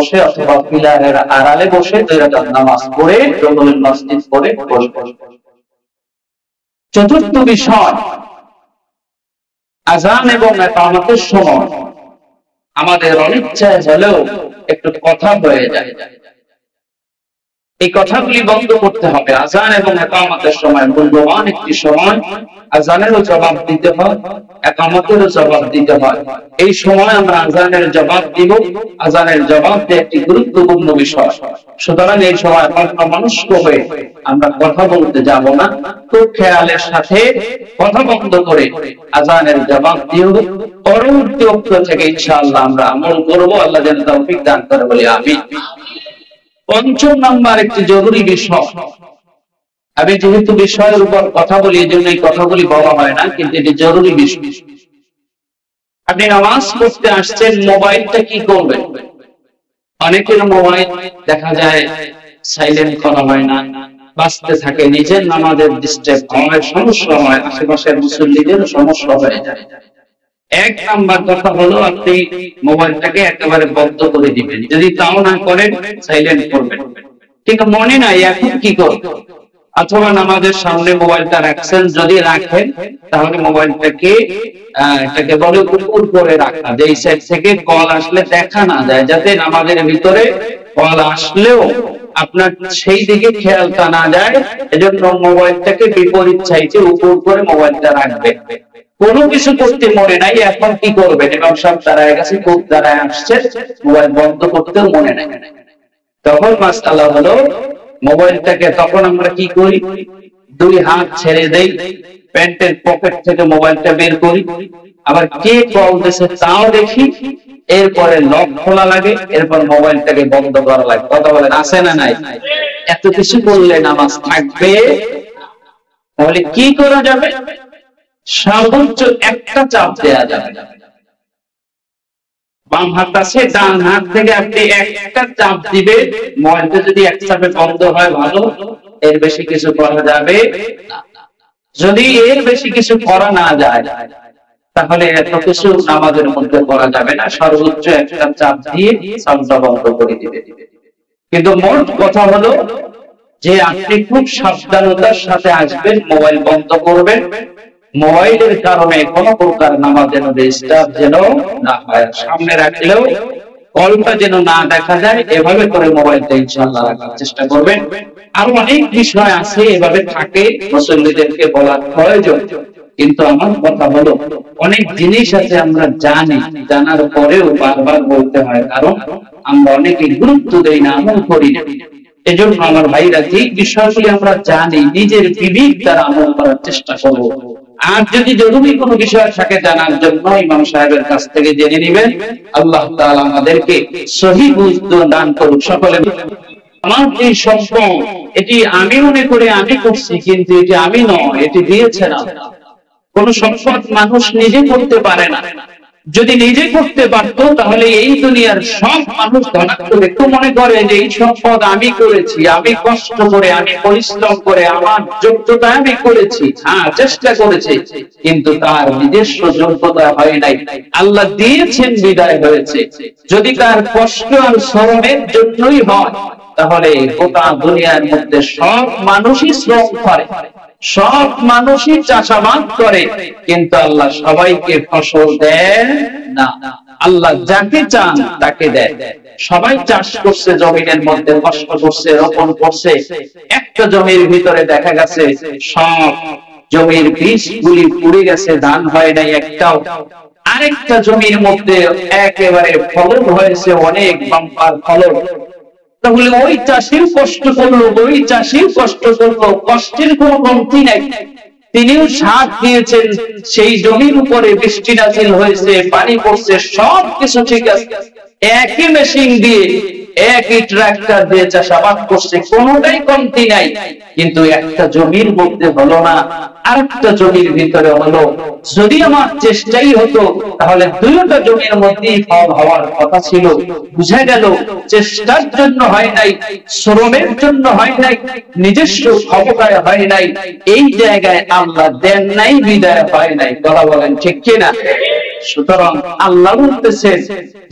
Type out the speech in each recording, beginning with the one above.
বসে অথবা পিলারের আড়ালে বসে 2 রাকাত নামাজ পড়ে রমজান মসজিদ পড়ে বসবে। চতুর্থ বিষয়, আযান এবং ইকামতের সময় আমাদের অনিচ্ছায় হলেও একটু কথা হয়ে যায়, এই কথাগুলি বন্ধ করতে হবে। আযান এবং ইকামতের সময় মূল্যবান একটি সময়, আযানেরও জবাব দিতে হয়, ইকামতেরও জবাব দিতে হয়। এই সময় আমরা আযানের জবাব দিব, আযানের জবাব দেওয়া একটি গুরুত্বপূর্ণ বিষয়। সুতরাং এই সময় অন্যমনস্ক হয়ে আমরা কথা বলতে যাব না, খুব খেয়ালের সাথে কথা বন্ধ করে আযানের জবাব দিব। পরবর্তী ওয়াক্ত থেকে ইনশাআল্লাহ আমরা আমল করব। আল্লাহ যেন তৌফিক দান করে বলি আমিন। পঞ্চম নাম্বার একটি জরুরি বিষয়, আমি যেহেতু বিষয়ের উপর কথা বলি এই জন্য এই কথাগুলি বলা হয় না, কিন্তু এটি জরুরি বিষয়। আপনি নামাজ পড়তে আসছেন, মোবাইলটা কি করবেন? অনেকের মোবাইল দেখা যায় সাইলেন্ট করা হয় না, বাজতে থাকে, নিজের নামাজের ডিস্টার্ব হয়, সমস্যা হয়, আশেপাশের মুসল্লিদেরও সমস্যা হয়ে যায়। এক নাম্বার কথা হলো আপনি মোবাইলটাকে একেবারে বন্ধ করে দিবেন, যদি তাও না করেন সাইলেন্ট করবেন। কিন্তু মনে নাই এখন কি করবেন, অথবা নামাজের সামনে মোবাইলটা রাখছেন, যদি রাখেন তাহলে মোবাইলটাকে এটাকে বলে উপর করে রাখা, যে এই সাইড থেকে কল আসলে দেখা না যায়, যাতে নামাজের ভিতরে কল আসলেও আপনার সেই দিকে খেয়ালটা না যায়। এজন্য মোবাইলটাকে বিপরীত সাইডে উপর করে মোবাইলটা রাখবে। কোনো কিছু করতে মনে নাই, এখন কি করবেন? এবং সব দাঁড়ায় গেছে, খুব দাঁড়ায় আসছে, মোবাইল বন্ধ করতেও মনে নাই। তখন মাসআলা হলো মোবাইলটাকে তখন আমরা কি করি, 2 হাত ছেড়ে দেই, প্যান্টের পকেট থেকে মোবাইলটা বের করি, আবার কে কল দিয়েছে তাও দেখি, এরপরে লক খোলা লাগে, এরপর মোবাইলটাকে বন্ধ করা লাগে। কথা বলেন আছে না নাই? এত কিছু করলে নামাজ থাকবে? তাহলে কি করা যাবে? সর্বোচ্চ একটা চাপ দেয়া যাবে। বাম হাত আছে, ডান হাত থেকে আপনি একটা চাপ দিবেন, মোবাইলটা যদি এক চাপে বন্ধ হয় ভালো, এর বেশি কিছু করা যাবে না। যদি এর বেশি কিছু করা না যায় তাহলে এত কিছু নামাজের মধ্যে করা যাবে না, সর্বোচ্চ একটা চাপ দিয়ে সাউন্ডটা বন্ধ করে দিবে। কিন্তু মোট কথা হলো যে আপনি খুব সাবধানতার সাথে আসবেন, মোবাইল বন্ধ করবেন, মোবাইলের কারণে কোন প্রকার নামাজের ডিস্টার্ব যেন না হয়, সামনে রাখলেও কলটা যেন না দেখা যায়, এভাবে করে মোবাইলটা ইনশাআল্লাহ রাখার চেষ্টা করবেন। আরো অনেক বিষয় আছে এভাবে থাকে, মুসল্লিদেরকে বলার প্রয়োজন। কিন্তু আমার কথা হলো অনেক জিনিস আছে আমরা জানি, জানার পরেও বারবার বলতে হয়, কারণ আমরা অনেকে গুরুত্ব দেই না, আমল করি না। এজন্য আমার ভাইরা, যে বিষয়গুলি আমরা জানি নিজের বিবেক দ্বারা আমল করার চেষ্টা করব। আর যদি জরুরি কোনো বিষয় থাকে জানার জন্য ইমাম সাহেবের কাছ থেকে জেনে নেবেন। আল্লাহ তাআলা আমাদেরকে সহিহ বুঝ দান করুন। সকলে আমার যে সম্পদ, এটি আমি মনে করে আমি করছি, কিন্তু এটি আমি নয়, এটি দিয়েছেন আল্লাহ। কোন সম্পদ মানুষ নিজে করতে পারে না, যদি নিজে করতে পারতো তাহলে এই দুনিয়ার সব মানুষ ধনাত্ম একটু মনে করে যে এই সম্পদ আমি করেছি, আমি কষ্ট করে, আমি পরিশ্রম করে, আমার যোগ্যতা আমি করেছি, হ্যাঁ চেষ্টা করেছি, কিন্তু তার নিজস্ব যোগ্যতা হয় নাই, আল্লাহ দিয়েছেন বিদায় হয়েছে। যদি তার কষ্ট আর শ্রমের জন্যই হয় তাহলে গোটা দুনিয়ার মধ্যে সব মানুষই শ্রম করে, সব মানুষই চাষাবাদ করে, কিন্তু আল্লাহ সবাইকে ফসল দেন না। আল্লাহ যাকে চান তাকে দেন। সবাই চাষ করছে, জমিনের মধ্যে কষ্ট করছে, রোপণ করছে, একটা জমির ভিতরে দেখা গেছে সব জমির বীজগুলি পুড়ে গেছে, ধান হয় নাই একটাও। আরেকটা জমির মধ্যে একেবারে ফলন হয়েছে, অনেক বাম্পার ফলন। তাহলে ওই চাষির কষ্ট করলো, ওই চাষির কষ্ট করলো, কষ্টের কোনো কমতি নাই। তিনিও সার দিয়েছেন, সেই জমির উপরে বৃষ্টি নাজিল হয়েছে, পানি পড়ছে, সবকিছু ঠিক আছে। একই মেশিন দিয়ে, একই ট্রাক্টর দিয়ে চাষাবাদ করছে, কোনোটাই কমতি নাই। কিন্তু একটা জমির মধ্যে হলো না, আরেকটা জমির ভিতরে হলো। যদি আমার চেষ্টাই হতো তাহলে দুইটা জমির মধ্যেই ফল হওয়ার কথা ছিল। বুঝা গেল চেষ্টার জন্য হয় নাই, শ্রমের জন্য হয় নাই, নিজস্ব ক্ষমতায় হয় নাই, এই জায়গায় আল্লাহ দেন নাই, বিদায় হয় নাই। কথা বলেন ঠিক কিনা? সুতরাং আল্লাহ বলতেছেন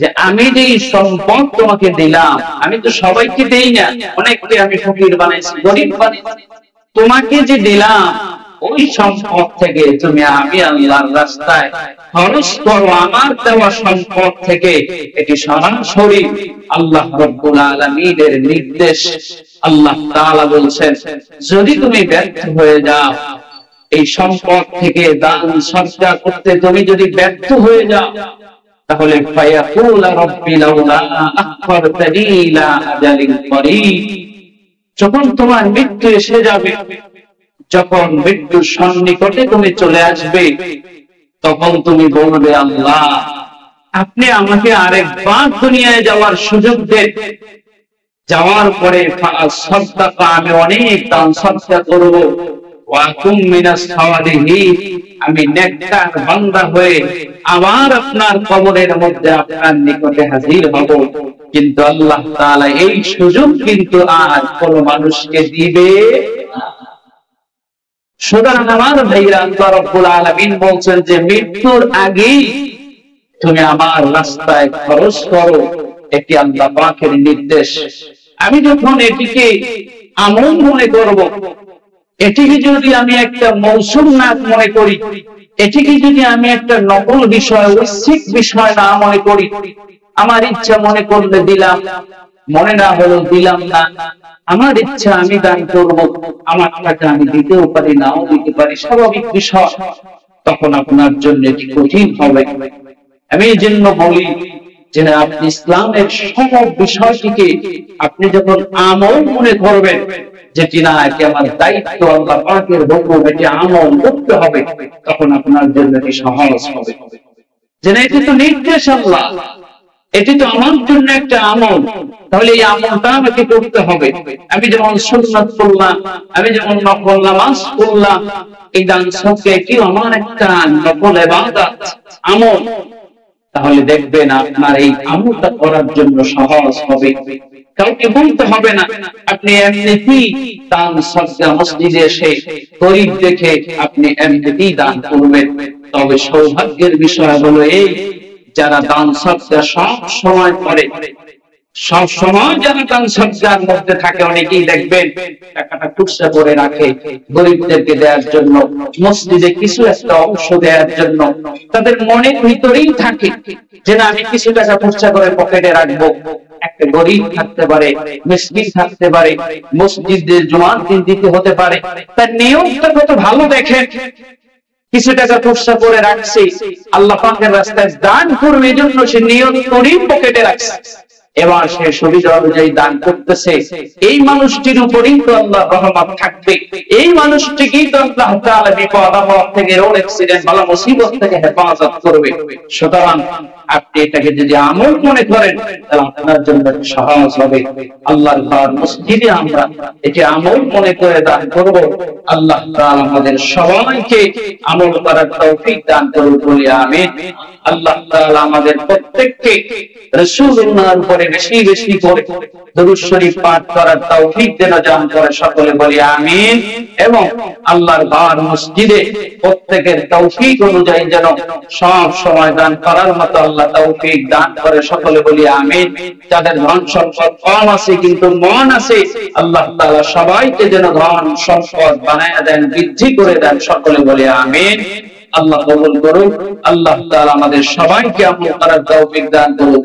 যে আমি যে সম্পদ তোমাকে দিলাম, আমি তো সবাইকে দেই না, অনেককে আমি ফকির বানাইছি, গরিব বানাইছি, তোমাকে যে দিলাম ওই সম্পদ থেকে তুমি আমি আল্লাহর রাস্তায় খরচ করো। আমার দেওয়া সম্পদ থেকে এটি সরাসরি আল্লাহ রাব্বুল আলামিনের নির্দেশ। আল্লাহ তাআলা বলছেন যদি তুমি ব্যর্থ হয়ে যাও এই সম্পদ থেকে দান সদকা করতে, তুমি যদি ব্যর্থ হয়ে যাও তাহলে ফায়াকুল রাব্বি লাউলা আখখারতানি ইলা আজালিন করিব, যখন তোমার মৃত্যু এসে যাবে, যখন মৃত্যুর সন্নিকটে তুমি চলে আসবে, তখন তুমি বলবে আল্লাহ আপনি আমাকে আরেকবার দুনিয়ায় যাওয়ার সুযোগ দেন, যাওয়ার পরে সাদকা আমি অনেক দান সদকা করব, ওয়া কুম মিনাস সাওয়ালিহিন আমি নেককার বান্দা হয়ে আবার আপনার কবরের মধ্যে আপনার নিকটে হাজির হব। কিন্তু আল্লাহ তাআলা এই সুযোগ কিন্তু আর কোন মানুষকে দিবে না। সুতরাং আমার ভাইরা, আল্লাহ রাব্বুল আলামিন বলছেন যে মৃত্যুর আগেই তুমি আমার রাস্তায় খরচ করো, এটি আল্লাহ পাকের নির্দেশ। আমি যখন এটিকে আমল মনে করব, এটিকে যদি আমি একটা মৌসুম না মনে করি, এটিকে যদি আমি একটা নকল বিষয়, ঐচ্ছিক বিষয় না মনে করি, আমার ইচ্ছা মনে করলে দিলাম, মনে না হলো দিলাম না, আমার ইচ্ছা আমি দান করব, আমার টাকা আমি দিতেও পারি নাও দিতে পারি, স্বাভাবিক বিষয়, তখন আপনার জন্য এটি কঠিন হবে। আমি এই জন্য বলি যে আপনি ইসলামের সব বিষয়টিকে আপনি যখন আমল মনে করবেন, যেটি না এটি আমার দায়িত্ব, আল্লাহ পাকের হুকুম, এটি আমল করতে হবে, তখন আপনার জন্য এটি সহজ হবে। যে না এটি তো নির্দেশ আল্লাহ, এটি তো আমার জন্য একটা আমল, তাহলে এই আমলটা আমাকে করতে হবে। আমি যেমন সুন্নাত করলাম, আমি যেমন নফল নামাজ পড়লাম, এই দান সদকা এটি আমার একটা নফল ইবাদত, আমল, তাহলে দেখবেন আপনার এই আমলটা করার জন্য সহজ হবে। কাউকে বলতে হবে না, আপনি এমনিতেই দান সদকা মসজিদে এসে গরীব দেখে আপনি এমনিতেই দান করবেন। তবে সৌভাগ্যের বিষয় হলো এই, যারা দান সদকা সব সময় করে, সব সময় যারা দান সদকার মধ্যে থাকে, অনেকেই দেখবেন টাকাটা খুচরা করে রাখে গরিবদেরকে দেওয়ার জন্য, মসজিদে কিছু একটা অংশ দেওয়ার জন্য, তাদের মনের ভিতরেই থাকে যে না আমি কিছু টাকা খুচরা করে পকেটে রাখবো। একটা গরিব থাকতে পারে, মিসকিন থাকতে পারে, মসজিদে জুমার দিন দিতে হতে পারে, তার নিয়মটা কত ভালো দেখেন, কিছু টাকা খুচরা করে রাখছে, আল্লাহ পাকের রাস্তায় দান করবে, এজন্য সে নিয়ত করে পকেটে রাখছে, এবার সে সুবিধা অনুযায়ী দান করতেছে। এই মানুষটির উপরেই তো আল্লাহ রহমত থাকবে, এই মানুষটিকেই তো আল্লাহ তাআলা বিপদ আপদ থেকে, রোড অ্যাক্সিডেন্ট, বালা মুসিবত থেকে হেফাজত করবে। সুতরাং আপনি এটাকে যদি আমল মনে করেন তাহলে আপনার জন্য সহজ হবে। আল্লাহর ঘর মসজিদে আমরা এটি আমল মনে করে দান করব। আল্লাহ তাআলা আমাদের সবাইকে আমল করার তৌফিক দান করুন, বলি আমিন। আল্লাহ তাআলা আমাদের প্রত্যেককে রাসূলুল্লাহর উপরে বেশি বেশি করে দরুদ শরীফ পাঠ করার তৌফিক দেন দান করে, সকলে বলি আমিন। এবং আল্লাহর ঘর মসজিদে প্রত্যেকের তৌফিক অনুযায়ী যেন সব সময় দান করার মতো আল্লাহ তৌফিক দান করে, সকলে বলি আমিন। যাদের ধন সম্পদ কম আছে কিন্তু মন আছে, আল্লাহ তাআলা সবাইকে যেন ধন সম্পদ বানায় দেন, বৃদ্ধি করে দেন, সকলে বলি আমিন। আল্লাহ কবুল করুন। আল্লাহ তাআলা আমাদের সবাইকে আমল করার তৌফিক দান করুন।